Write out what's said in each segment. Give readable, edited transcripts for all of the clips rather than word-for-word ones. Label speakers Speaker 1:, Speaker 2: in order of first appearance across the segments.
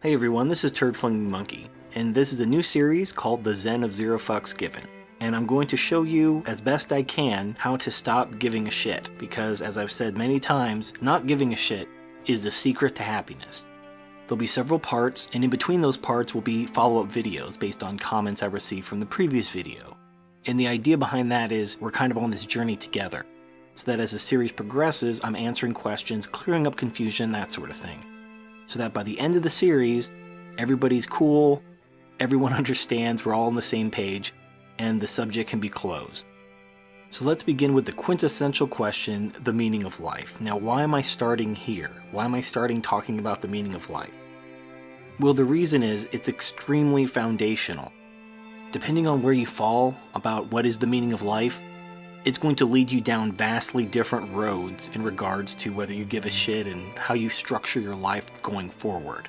Speaker 1: Hey everyone, this is Turd Flinging Monkey, and this is a new series called The Zen of Zero Fucks Given. And I'm going to show you, as best I can, how to stop giving a shit, because as I've said many times, not giving a shit is the secret to happiness. There'll be several parts, and in between those parts will be follow-up videos based on comments I received from the previous video. And the idea behind that is we're kind of on this journey together, so that as the series progresses, I'm answering questions, clearing up confusion, that sort of thing. So that by the end of the series, everybody's cool, everyone understands, we're all on the same page, and the subject can be closed. So let's begin with the quintessential question, the meaning of life. Now, why am I starting here? Why am I starting talking about the meaning of life? Well, the reason is it's extremely foundational. Depending on where you fall about what is the meaning of life, it's going to lead you down vastly different roads in regards to whether you give a shit and how you structure your life going forward.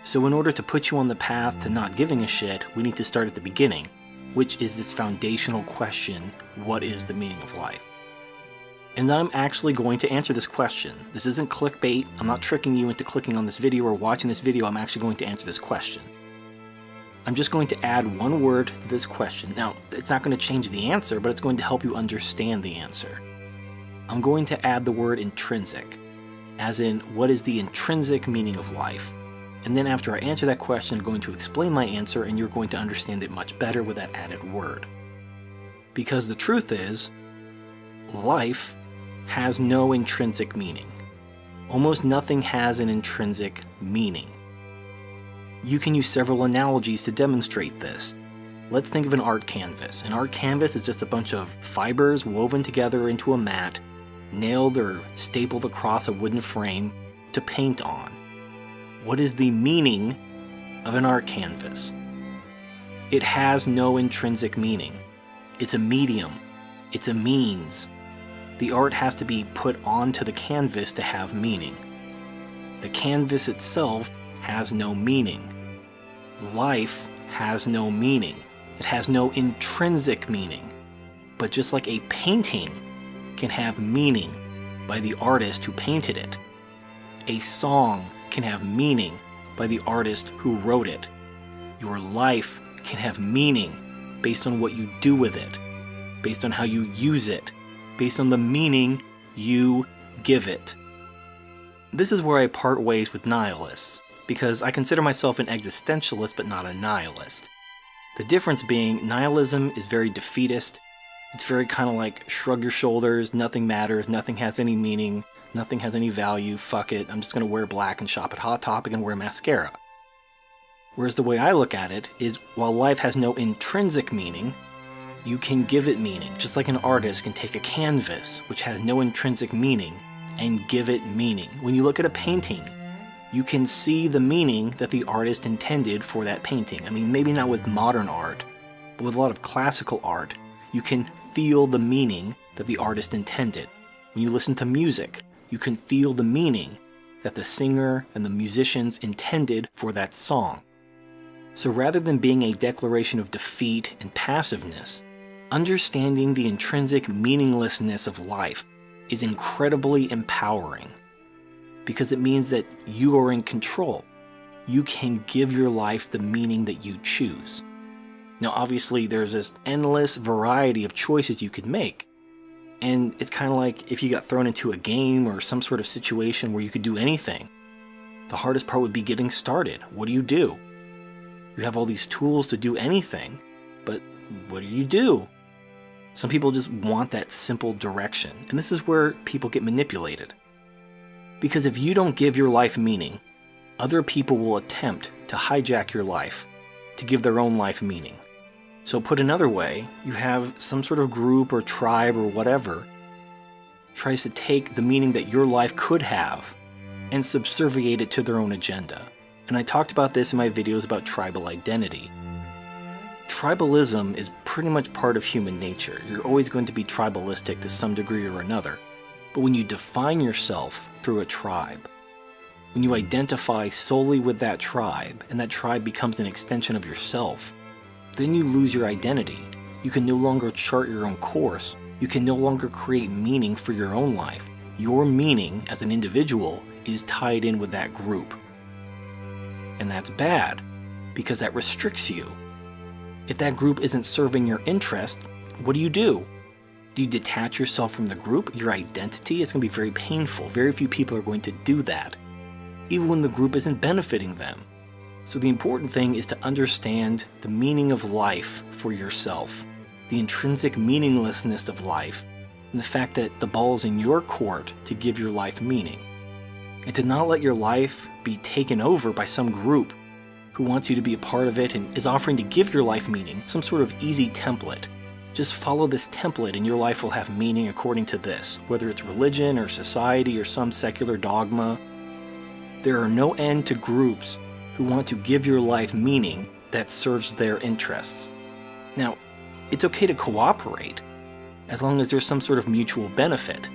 Speaker 1: So in order to put you on the path to not giving a shit, we need to start at the beginning, which is this foundational question, what is the meaning of life? And I'm actually going to answer this question. This isn't clickbait, I'm not tricking you into clicking on this video or watching this video, I'm actually going to answer this question. I'm just going to add one word to this question. Now, it's not going to change the answer, but it's going to help you understand the answer. I'm going to add the word intrinsic, as in, what is the intrinsic meaning of life? And then after I answer that question, I'm going to explain my answer, and you're going to understand it much better with that added word. Because the truth is, life has no intrinsic meaning. Almost nothing has an intrinsic meaning. You can use several analogies to demonstrate this. Let's think of an art canvas. An art canvas is just a bunch of fibers woven together into a mat, nailed or stapled across a wooden frame to paint on. What is the meaning of an art canvas? It has no intrinsic meaning. It's a medium. It's a means. The art has to be put onto the canvas to have meaning. The canvas itself has no meaning. Life has no meaning. It has no intrinsic meaning. But just like a painting can have meaning by the artist who painted it, a song can have meaning by the artist who wrote it. Your life can have meaning based on what you do with it, based on how you use it, based on the meaning you give it. This is where I part ways with nihilists, because I consider myself an existentialist but not a nihilist. The difference being, nihilism is very defeatist. It's very kind of like shrug your shoulders, nothing matters, nothing has any meaning, nothing has any value, fuck it, I'm just going to wear black and shop at Hot Topic and wear mascara. Whereas the way I look at it is, while life has no intrinsic meaning, you can give it meaning, just like an artist can take a canvas, which has no intrinsic meaning, and give it meaning. When you look at a painting, you can see the meaning that the artist intended for that painting. I mean, maybe not with modern art, but with a lot of classical art, you can feel the meaning that the artist intended. When you listen to music, you can feel the meaning that the singer and the musicians intended for that song. So rather than being a declaration of defeat and passiveness, understanding the intrinsic meaninglessness of life is incredibly empowering. Because it means that you are in control. You can give your life the meaning that you choose. Now obviously there's this endless variety of choices you could make. And it's kind of like if you got thrown into a game or some sort of situation where you could do anything. The hardest part would be getting started. What do? You have all these tools to do anything, but what do you do? Some people just want that simple direction, and this is where people get manipulated. Because if you don't give your life meaning, other people will attempt to hijack your life to give their own life meaning. So put another way, you have some sort of group or tribe or whatever tries to take the meaning that your life could have and subserviate it to their own agenda. And I talked about this in my videos about tribal identity. Tribalism is pretty much part of human nature. You're always going to be tribalistic to some degree or another. But when you define yourself through a tribe, when you identify solely with that tribe, and that tribe becomes an extension of yourself, then you lose your identity. You can no longer chart your own course. You can no longer create meaning for your own life. Your meaning as an individual is tied in with that group. And that's bad, because that restricts you. If that group isn't serving your interest, what do? Do you detach yourself from the group, your identity? It's going to be very painful. Very few people are going to do that, even when the group isn't benefiting them. So the important thing is to understand the meaning of life for yourself, the intrinsic meaninglessness of life, and the fact that the ball's in your court to give your life meaning. And to not let your life be taken over by some group who wants you to be a part of it and is offering to give your life meaning, some sort of easy template. Just follow this template and your life will have meaning according to this, whether it's religion or society or some secular dogma. There are no end to groups who want to give your life meaning that serves their interests. Now, it's okay to cooperate as long as there's some sort of mutual benefit.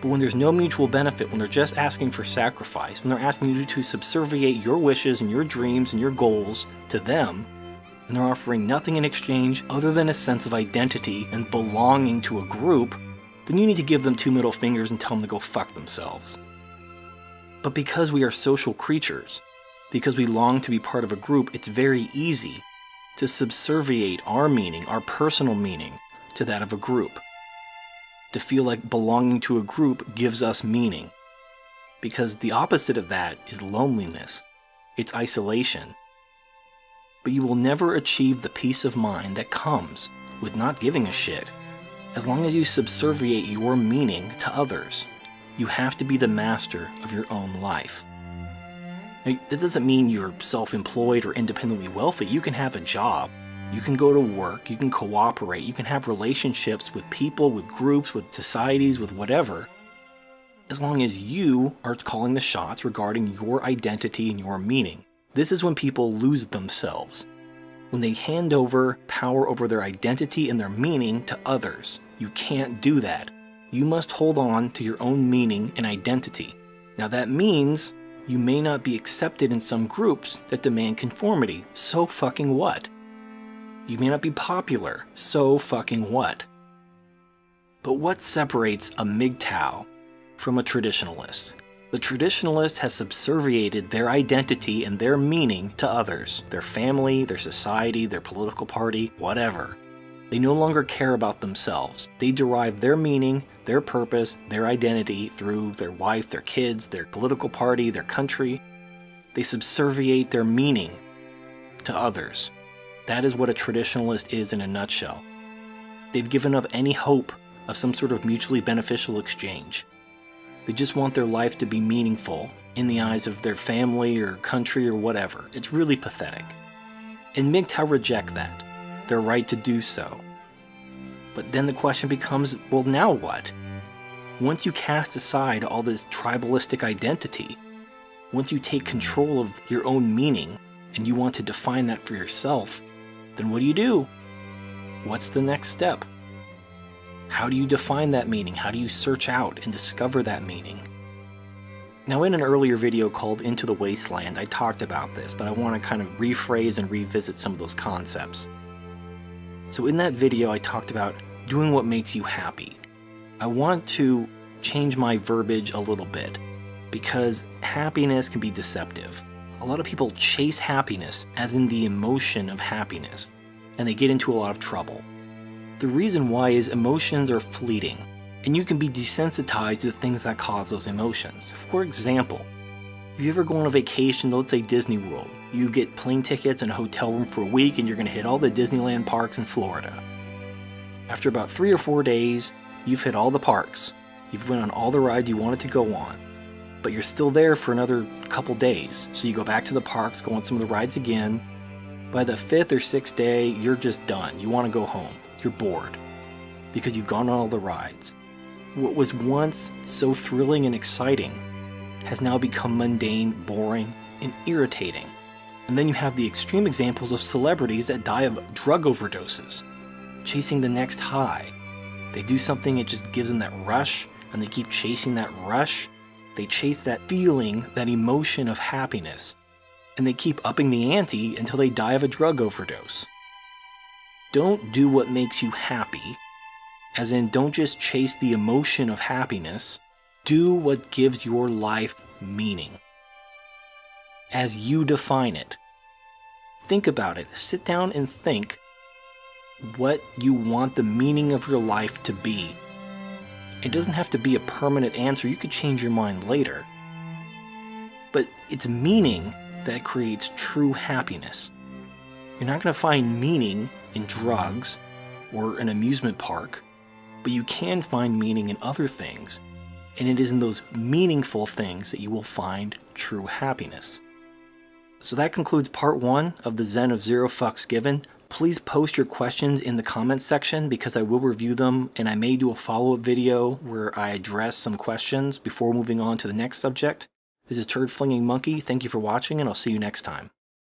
Speaker 1: But when there's no mutual benefit, when they're just asking for sacrifice, when they're asking you to subserviate your wishes and your dreams and your goals to them, and they're offering nothing in exchange other than a sense of identity and belonging to a group, then you need to give them 2 middle fingers and tell them to go fuck themselves. But because we are social creatures, because we long to be part of a group, it's very easy to subserviate our meaning, our personal meaning, to that of a group. To feel like belonging to a group gives us meaning. Because the opposite of that is loneliness. It's isolation. But you will never achieve the peace of mind that comes with not giving a shit as long as you subserviate your meaning to others. You have to be the master of your own life. Now, that doesn't mean you're self-employed or independently wealthy. You can have a job. You can go to work. You can cooperate. You can have relationships with people, with groups, with societies, with whatever. As long as you are calling the shots regarding your identity and your meaning. This is when people lose themselves. When they hand over power over their identity and their meaning to others. You can't do that. You must hold on to your own meaning and identity. Now that means you may not be accepted in some groups that demand conformity. So fucking what? You may not be popular. So fucking what? But what separates a MGTOW from a traditionalist? The traditionalist has subserviated their identity and their meaning to others, their family, their society, their political party, whatever. They no longer care about themselves. They derive their meaning, their purpose, their identity through their wife, their kids, their political party, their country. They subserviate their meaning to others. That is what a traditionalist is in a nutshell. They've given up any hope of some sort of mutually beneficial exchange. They just want their life to be meaningful in the eyes of their family or country or whatever. It's really pathetic. And MGTOW reject that. Their right to do so. But then the question becomes, well, now what? Once you cast aside all this tribalistic identity, once you take control of your own meaning and you want to define that for yourself, then what do? What's the next step? How do you define that meaning? How do you search out and discover that meaning? Now, in an earlier video called Into the Wasteland, I talked about this, but I want to kind of rephrase and revisit some of those concepts. So in that video, I talked about doing what makes you happy. I want to change my verbiage a little bit, because happiness can be deceptive. A lot of people chase happiness, as in the emotion of happiness, and they get into a lot of trouble. The reason why is emotions are fleeting, and you can be desensitized to the things that cause those emotions. For example, if you ever go on a vacation to, let's say, Disney World, you get plane tickets and a hotel room for a week and you're going to hit all the Disneyland parks in Florida. After about 3 or 4 days, you've hit all the parks. You've went on all the rides you wanted to go on. But you're still there for another couple days, so you go back to the parks, go on some of the rides again. By the 5th or 6th day, you're just done. You want to go home. You're bored because you've gone on all the rides. What was once so thrilling and exciting has now become mundane, boring, and irritating. And then you have the extreme examples of celebrities that die of drug overdoses, chasing the next high. They do something, it just gives them that rush, and they keep chasing that rush. They chase that feeling, that emotion of happiness, and they keep upping the ante until they die of a drug overdose. Don't do what makes you happy, as in don't just chase the emotion of happiness. Do what gives your life meaning. as you define it. Think about it. Sit down and think what you want the meaning of your life to be. It doesn't have to be a permanent answer. You could change your mind later. But it's meaning that creates true happiness. You're not going to find meaning in drugs or an amusement park, but you can find meaning in other things. And it is in those meaningful things that you will find true happiness. So that concludes part 1 of the Zen of Zero Fucks Given. Please post your questions in the comments section because I will review them, and I may do a follow-up video where I address some questions before moving on to the next subject. This is Turd Flinging Monkey. Thank you for watching, and I'll see you next time.